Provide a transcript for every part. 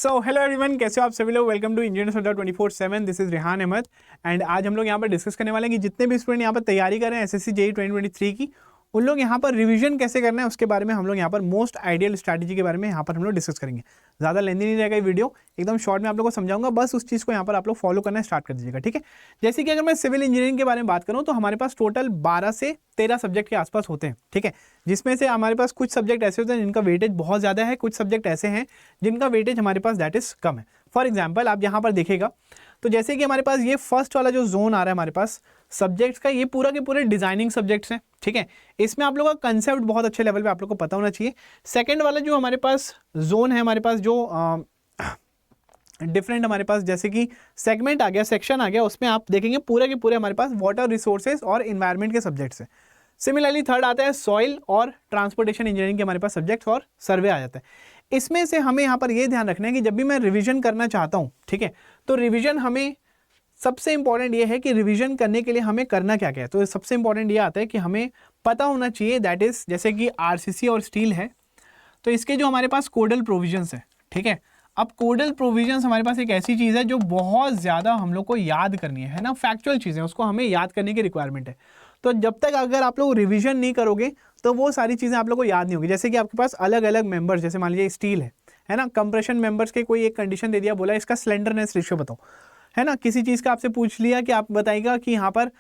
So hello everyone, कैसे हो आप सभी लोग। Welcome to engineers Adda 24/7। This is Rehan Ahmed and आज हम लोग यहाँ पर डिस्कस करने वाले हैं कि जितने भी स्टूडेंट यहाँ पर तैयारी कर रहे हैं एसएससी जेईई 2023 की, उन लोग यहाँ पर रिवीजन कैसे करना है उसके बारे में हम लोग यहाँ पर मोस्ट आइडियल स्ट्रैटेजी के बारे में यहाँ पर हम लोग डिस्कस करेंगे। ज़्यादा लेंदी नहीं रहेगा ये वीडियो, एकदम शॉर्ट में आप लोग को समझाऊंगा, बस उस चीज़ को यहाँ पर आप लोग फॉलो करना स्टार्ट कर दीजिएगा, ठीक है। जैसे कि अगर मैं सिविल इंजीनियरिंग के बारे में बात करूँ तो हमारे पास टोटल 12 से 13 सब्जेक्ट के आसपास होते हैं, ठीक है। जिसमें से हमारे पास कुछ सब्जेक्ट ऐसे होते हैं जिनका वेटेज बहुत ज़्यादा है, कुछ सब्जेक्ट ऐसे हैं जिनका वेटेज हमारे पास दैट इज कम है। फॉर एग्जाम्पल आप यहाँ पर देखेगा तो जैसे कि हमारे पास ये फर्स्ट वाला जो जोन आ रहा है हमारे पास सब्जेक्ट्स का, ये पूरा के पूरे डिजाइनिंग सब्जेक्ट्स हैं, ठीक है। इसमें आप लोगों का कंसेप्ट बहुत अच्छे लेवल पे आप लोग को पता होना चाहिए। सेकंड वाला जो हमारे पास जोन है, हमारे पास जो डिफरेंट हमारे पास जैसे कि सेगमेंट आ गया, सेक्शन आ गया, उसमें आप देखेंगे पूरे के पूरे हमारे पास वाटर रिसोर्सेज और इन्वायरमेंट के सब्जेक्ट्स हैं। सिमिलरली थर्ड आता है सॉइल और ट्रांसपोर्टेशन इंजीनियरिंग के हमारे पास सब्जेक्ट्स और सर्वे आ जाता है। इसमें से हमें यहाँ पर ये ध्यान रखना है कि जब भी मैं रिवीजन करना चाहता हूँ, ठीक है, तो रिवीजन हमें सबसे इंपॉर्टेंट ये है कि रिवीजन करने के लिए हमें करना क्या क्या है। तो सबसे इंपॉर्टेंट ये आता है कि हमें पता होना चाहिए दैट इज जैसे कि आरसीसी और स्टील है तो इसके जो हमारे पास कोडल प्रोविजंस है, ठीक है। अब कोडल प्रोविजंस हमारे पास एक ऐसी चीज़ है जो बहुत ज़्यादा हम लोग को याद करनी है ना, फैक्चुअल चीज़ें, उसको हमें याद करने की रिक्वायरमेंट है। तो जब तक अगर आप लोग रिवीजन नहीं करोगे तो वो सारी चीज़ें आप लोग को याद नहीं होगी। जैसे कि आपके पास अलग अलग मेंबर्स, जैसे मान लीजिए स्टील है ना, कंप्रेशन मेंबर्स के कोई एक कंडीशन दे दिया, बोला इसका स्लेंडरनेस रेशियो बताओ, है ना। किसी चीज़ का आपसे पूछ लिया कि आप बताइएगा कि यहाँ पर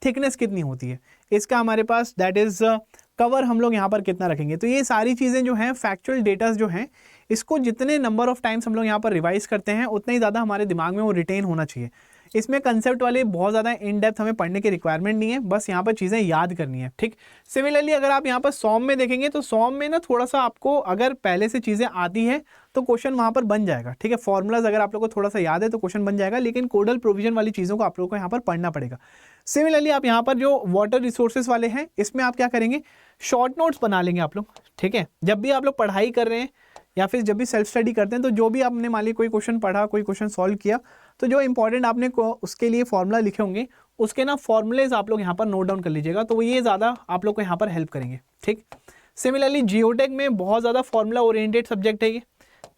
थिकनेस कितनी होती है, इसका हमारे पास दैट इज कवर हम लोग यहाँ पर कितना रखेंगे। तो ये सारी चीज़ें जो हैं फैक्चुअल डेटास जो हैं, इसको जितने नंबर ऑफ टाइम्स हम लोग यहाँ पर रिवाइज करते हैं उतना ही ज़्यादा हमारे दिमाग में वो रिटेन होना चाहिए। इसमें कंसेप्ट वाले बहुत ज़्यादा इन डेप्थ हमें पढ़ने की रिक्वायरमेंट नहीं है, बस यहाँ पर चीज़ें याद करनी है, ठीक। सिमिलरली अगर आप यहाँ पर सॉम में देखेंगे तो सॉम में ना थोड़ा सा आपको अगर पहले से चीज़ें आती है तो क्वेश्चन वहाँ पर बन जाएगा, ठीक है। फॉर्मूलाज अगर आप लोग को थोड़ा सा याद है तो क्वेश्चन बन जाएगा, लेकिन कोडल प्रोविजन वाली चीज़ों को आप लोगों को यहाँ पर पढ़ना पड़ेगा। सिमिलरली आप यहाँ पर जो वाटर रिसोर्सेज वाले हैं इसमें आप क्या करेंगे, शॉर्ट नोट्स बना लेंगे आप लोग, ठीक है। जब भी आप लोग पढ़ाई कर रहे हैं या फिर जब भी सेल्फ स्टडी करते हैं तो जो भी आपने मान ली कोई क्वेश्चन पढ़ा, कोई क्वेश्चन सॉल्व किया, तो जो इंपॉर्टेंट आपने उसके लिए फॉर्मूला लिखे होंगे उसके ना फॉर्मूलेज आप लोग यहाँ पर नोट डाउन कर लीजिएगा, तो ये ज़्यादा आप लोग को यहाँ पर हेल्प करेंगे, ठीक। सिमिलरली जियोटेक में बहुत ज़्यादा फॉर्मूला ओरिएंटेड सब्जेक्ट है ये,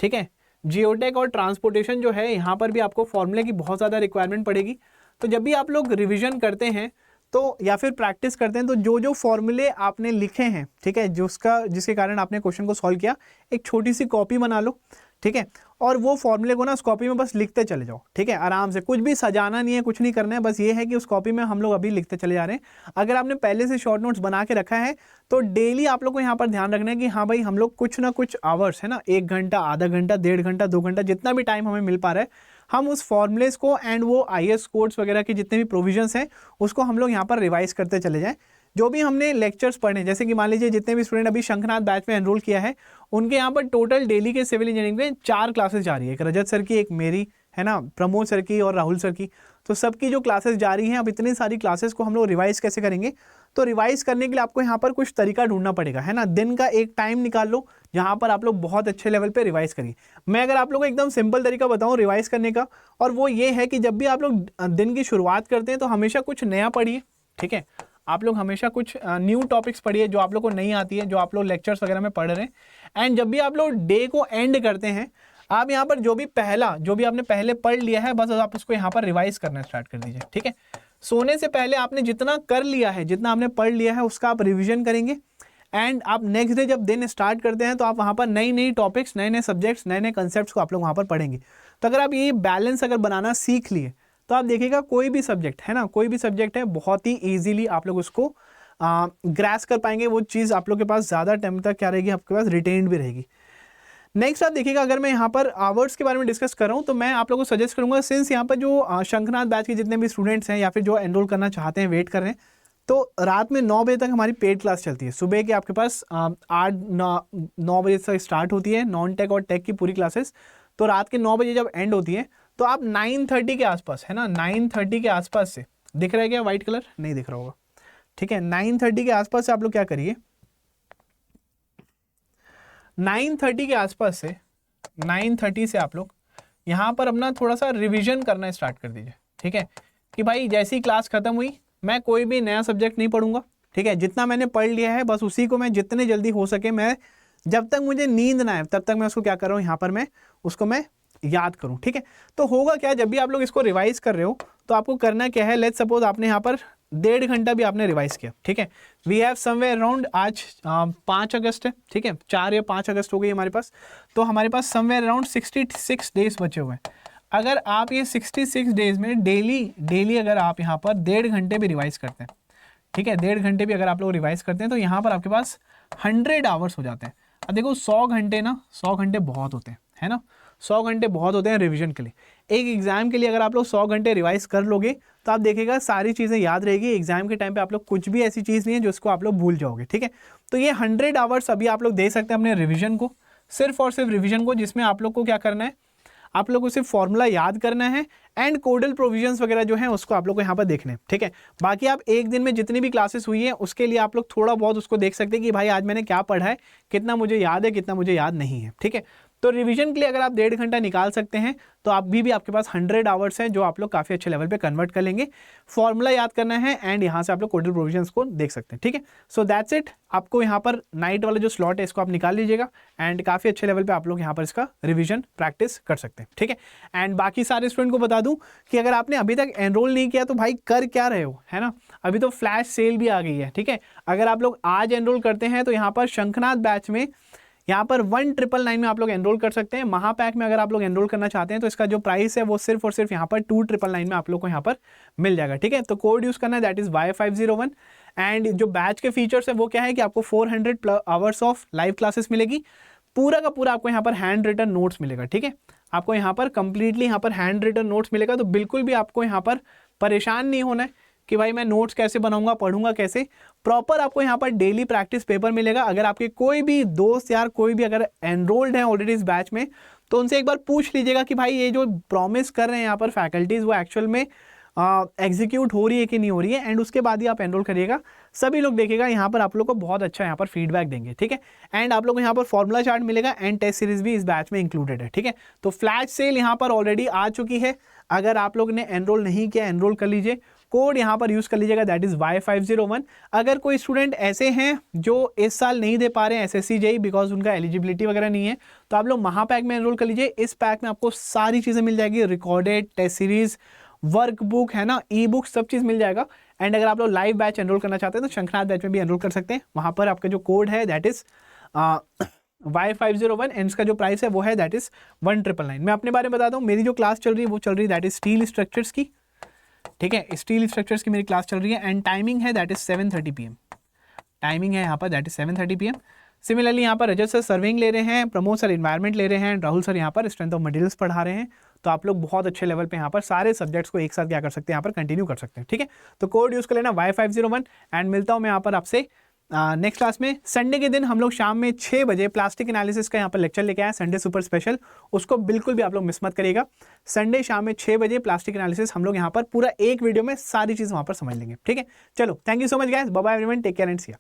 ठीक है। जियोटेक और ट्रांसपोर्टेशन जो है यहाँ पर भी आपको फॉर्मूले की बहुत ज़्यादा रिक्वायरमेंट पड़ेगी। तो जब भी आप लोग रिविजन करते हैं तो या फिर प्रैक्टिस करते हैं तो जो जो फॉर्मूले आपने लिखे हैं, ठीक है, जिसके कारण आपने क्वेश्चन को सॉल्व किया, एक छोटी सी कॉपी बना लो, ठीक है। और वो फॉर्मूले को ना उस कॉपी में बस लिखते चले जाओ, ठीक है, आराम से, कुछ भी सजाना नहीं है, कुछ नहीं करना है, बस ये है कि उस कॉपी में हम लोग अभी लिखते चले जा रहे हैं। अगर आपने पहले से शॉर्ट नोट्स बना के रखा है तो डेली आप लोग को यहाँ पर ध्यान रखना है कि हाँ भाई हम लोग कुछ ना कुछ आवर्स, है ना, 1 घंटा, आधा घंटा, 1.5 घंटा, 2 घंटा, जितना भी टाइम हमें मिल पा रहा है, हम उस फॉर्मूलेस को एंड वो IAS कोड्स वगैरह के जितने भी प्रोविजंस हैं उसको हम लोग यहाँ पर रिवाइज करते चले जाएं। जो भी हमने लेक्चर्स पढ़े, जैसे कि मान लीजिए जितने भी स्टूडेंट अभी शंखनाथ बैच में एनरोल किया है उनके यहाँ पर टोटल डेली के सिविल इंजीनियरिंग में 4 क्लासेस जा रही है। एक रजत सर की, एक मेरी, है ना, प्रमोद सर की और राहुल सर की, तो सबकी जो क्लासेस जा रही हैं। अब इतनी सारी क्लासेस को हम लोग रिवाइज कैसे करेंगे, तो रिवाइज करने के लिए आपको यहाँ पर कुछ तरीका ढूंढना पड़ेगा, है ना। दिन का एक टाइम निकाल लो जहाँ पर आप लोग बहुत अच्छे लेवल पे रिवाइज करिए। मैं अगर आप लोगों को एकदम सिंपल तरीका बताऊँ रिवाइज करने का, और वो ये है कि जब भी आप लोग दिन की शुरुआत करते हैं तो हमेशा कुछ नया पढ़िए, ठीक है। आप लोग हमेशा कुछ न्यू टॉपिक्स पढ़िए जो आप लोग को नहीं आती है, जो आप लोग लेक्चर्स वगैरह में पढ़ रहे हैं। एंड जब भी आप लोग डे को एंड करते हैं, आप यहाँ पर जो भी आपने पहले पढ़ लिया है बस आप उसको यहाँ पर रिवाइज करना स्टार्ट कर दीजिए, ठीक है। सोने से पहले आपने जितना कर लिया है, जितना आपने पढ़ लिया है उसका आप रिवीजन करेंगे। एंड आप नेक्स्ट डे जब दिन स्टार्ट करते हैं तो आप वहाँ पर नई नई टॉपिक्स, नए नए सब्जेक्ट्स, नए नए कंसेप्ट्स को आप लोग वहाँ पर पढ़ेंगे। तो अगर आप ये बैलेंस अगर बनाना सीख लिए तो आप देखिएगा कोई भी सब्जेक्ट है ना, कोई भी सब्जेक्ट है, बहुत ही ईजिली आप लोग उसको ग्रैस कर पाएंगे। वो चीज़ आप लोग के पास ज़्यादा टाइम तक क्या रहेगी, आपके पास रिटेन्ड भी रहेगी। नेक्स्ट आप देखिएगा, अगर मैं यहाँ पर आवर्स के बारे में डिस्कस कर रहा हूँ तो मैं आप लोगों को सजेस्ट करूँगा, सिंस यहाँ पर जो शंखनाथ बैच के जितने भी स्टूडेंट्स हैं या फिर जो एनरोल करना चाहते हैं, वेट कर रहे हैं, तो रात में 9 बजे तक हमारी पेड क्लास चलती है। सुबह के आपके पास 8-9 बजे तक स्टार्ट होती है नॉन टेक और टेक की पूरी क्लासेस। तो रात के 9 बजे जब एंड होती है तो आप 9:30 के आसपास, है ना, 9:30 के आसपास से, दिख रहा है क्या व्हाइट कलर, नहीं दिख रहा होगा, ठीक है, 9:30 के आसपास से आप लोग क्या करिए, 9:30 के आसपास से 9:30 से आप लोग यहाँ पर अपना थोड़ा सा रिवीजन करना स्टार्ट कर दीजिए, ठीक है। कि भाई जैसी क्लास खत्म हुई मैं कोई भी नया सब्जेक्ट नहीं पढ़ूंगा, ठीक है। जितना मैंने पढ़ लिया है बस उसी को मैं जितने जल्दी हो सके मैं जब तक मुझे नींद ना आए तब तक मैं उसको क्या कर रहा हूँ, यहाँ पर मैं उसको मैं याद करूँ, ठीक है। तो होगा क्या, जब भी आप लोग इसको रिवाइज कर रहे हो तो आपको करना क्या है, लेट्स सपोज आपने यहाँ पर 1.5 घंटा भी आपने रिवाइज किया, ठीक है। वी हैव समवेयर अराउंड, आज 5 अगस्त है, ठीक है, 4 या 5 अगस्त हो गई हमारे पास, तो हमारे पास समवेयर अराउंड 66 डेज बचे हुए हैं। अगर आप ये 66 डेज में डेली अगर आप यहाँ पर 1.5 घंटे भी रिवाइज करते हैं, ठीक है, 1.5 घंटे भी अगर आप लोग रिवाइज करते हैं तो यहाँ पर आपके पास 100 आवर्स हो जाते हैं। अब देखो 100 घंटे ना, 100 घंटे बहुत होते हैं, है ना, 100 घंटे बहुत होते हैं रिवीजन के लिए। एक एग्जाम के लिए अगर आप लोग 100 घंटे रिवाइज कर लोगे तो आप देखिएगा सारी चीज़ें याद रहेगी। एग्जाम के टाइम पे आप लोग कुछ भी ऐसी चीज़ नहीं है जिसको आप लोग भूल जाओगे, ठीक है। तो ये 100 आवर्स अभी आप लोग दे सकते हैं अपने रिविजन को, सिर्फ और सिर्फ रिविजन को, जिसमें आप लोग को क्या करना है, आप लोग को सिर्फ फॉर्मूला याद करना है एंड कोडल प्रोविजंस वगैरह जो है उसको आप लोग को यहाँ पर देखने हैं, ठीक है। बाकी आप एक दिन में जितनी भी क्लासेस हुई है उसके लिए आप लोग थोड़ा बहुत उसको देख सकते हैं कि भाई आज मैंने क्या पढ़ा है, कितना मुझे याद है, कितना मुझे याद नहीं है, ठीक है। तो रिवीजन के लिए अगर आप 1.5 घंटा निकाल सकते हैं तो आप भी आपके पास 100 आवर्स हैं जो आप लोग काफ़ी अच्छे लेवल पे कन्वर्ट कर लेंगे। फॉर्मूला याद करना है एंड यहाँ से आप लोग कोडल प्रोविजंस को देख सकते हैं, ठीक है। So that's it. आपको यहाँ पर नाइट वाला जो स्लॉट है इसको आप निकाल लीजिएगा एंड काफ़ी अच्छे लेवल पे आप लोग यहाँ पर इसका रिवीजन प्रैक्टिस कर सकते हैं, ठीक है। एंड बाकी सारे स्टूडेंट को बता दूं कि अगर आपने अभी तक एनरोल नहीं किया तो भाई कर क्या रहे हो, है ना। अभी तो फ्लैश सेल भी आ गई है, ठीक है। अगर आप लोग आज एनरोल करते हैं तो यहाँ पर शंखनाथ बैच में यहाँ पर 1999 में आप लोग एनरोल कर सकते हैं। महापैक में अगर आप लोग एनरोल करना चाहते हैं तो इसका जो प्राइस है वो सिर्फ और सिर्फ यहाँ पर 2999 में आप लोग को यहाँ पर मिल जाएगा, ठीक है। तो कोड यूज़ करना है, दैट इज़ Y501। एंड जो बैच के फीचर्स है वो क्या है कि आपको 400 आवर्स ऑफ लाइव क्लासेस मिलेगी, पूरा का पूरा आपको यहाँ पर हैंड रिटन नोट्स मिलेगा, ठीक है। आपको यहाँ पर कंप्लीटली यहाँ पर हैंड रिटन नोट्स मिलेगा, तो बिल्कुल भी आपको यहाँ पर परेशान नहीं होना है कि भाई मैं नोट्स कैसे बनाऊंगा, पढ़ूंगा कैसे। प्रॉपर आपको यहाँ पर डेली प्रैक्टिस पेपर मिलेगा। अगर आपके कोई भी दोस्त यार कोई भी अगर एनरोल्ड है ऑलरेडी इस बैच में तो उनसे एक बार पूछ लीजिएगा कि भाई ये जो प्रॉमिस कर रहे हैं यहाँ पर फैकल्टीज़ वो एक्चुअल में एग्जीक्यूट हो रही है कि नहीं हो रही है, एंड उसके बाद ही आप एनरोल करिएगा। सभी लोग देखेगा यहाँ पर आप लोग को बहुत अच्छा यहाँ पर फीडबैक देंगे, ठीक है। एंड आप लोग को यहाँ पर फॉर्मूला चार्ट मिलेगा एंड टेस्ट सीरीज भी इस बैच में इंक्लूडेड है, ठीक है। तो फ्लैश सेल यहाँ पर ऑलरेडी आ चुकी है। अगर आप लोग ने एनरोल नहीं किया एनरोल कर लीजिए, कोड यहाँ पर यूज़ कर लीजिएगा, दैट इज़ Y501। अगर कोई स्टूडेंट ऐसे हैं जो इस साल नहीं दे पा रहे हैं SSC JEE बिकॉज उनका एलिजिबिलिटी वगैरह नहीं है, तो आप लोग महापैक में एनरोल कर लीजिए। इस पैक में आपको सारी चीज़ें मिल जाएगी, रिकॉर्डेड टेस्ट सीरीज, वर्कबुक, है ना, ई बुक, सब चीज़ मिल जाएगा। एंड अगर आप लोग लाइव बैच एनरोल करना चाहते हैं तो शंखनाथ बैच में भी एनरोल कर सकते हैं। वहाँ पर आपका जो कोड है दैट इज़ Y501 एंड इसका जो प्राइस है वो है दैट इज़ 1999। मैं अपने बारे में बताता हूँ, मेरी जो क्लास चल रही है वो चल रही है दैट इज़ स्टील स्ट्रक्चर्स की, ठीक है। स्टील स्ट्रक्चर्स की मेरी क्लास चल रही है एंड टाइमिंग है दैट इज़ 7:30 PM। टाइमिंग है यहाँ पर दैट इज़ 7:30 PM। सिमिलरली यहाँ पर रजत सर सर्विंग ले रहे हैं, प्रमोद सर इन्वायरमेंट ले रहे हैं, राहुल सर यहाँ पर स्ट्रेंथ ऑफ मटेरियल्स पढ़ा रहे हैं। तो आप लोग बहुत अच्छे लेवल पे यहाँ पर सारे सब्जेक्ट्स को एक साथ क्या कर सकते हैं, यहाँ पर कंटिन्यू कर सकते हैं, ठीक है। तो कोड यूज़ कर लेना Y501 एंड मिलता हूँ मैं यहाँ पर आपसे नेक्स्ट क्लास में। संडे के दिन हम लोग शाम में 6 बजे प्लास्टिक एनालिसिस का यहाँ पर लेक्चर लेके आए, संडे सुपर स्पेशल, उसको बिल्कुल भी आप लोग मिस मत करिएगा। संडे शाम में 6 बजे प्लास्टिक एनालिसिस हम लोग यहाँ पर पूरा एक वीडियो में सारी चीज़ वहाँ पर समझ लेंगे, ठीक है। चलो, thank you so much guys, bye bye everyone, take care and see you.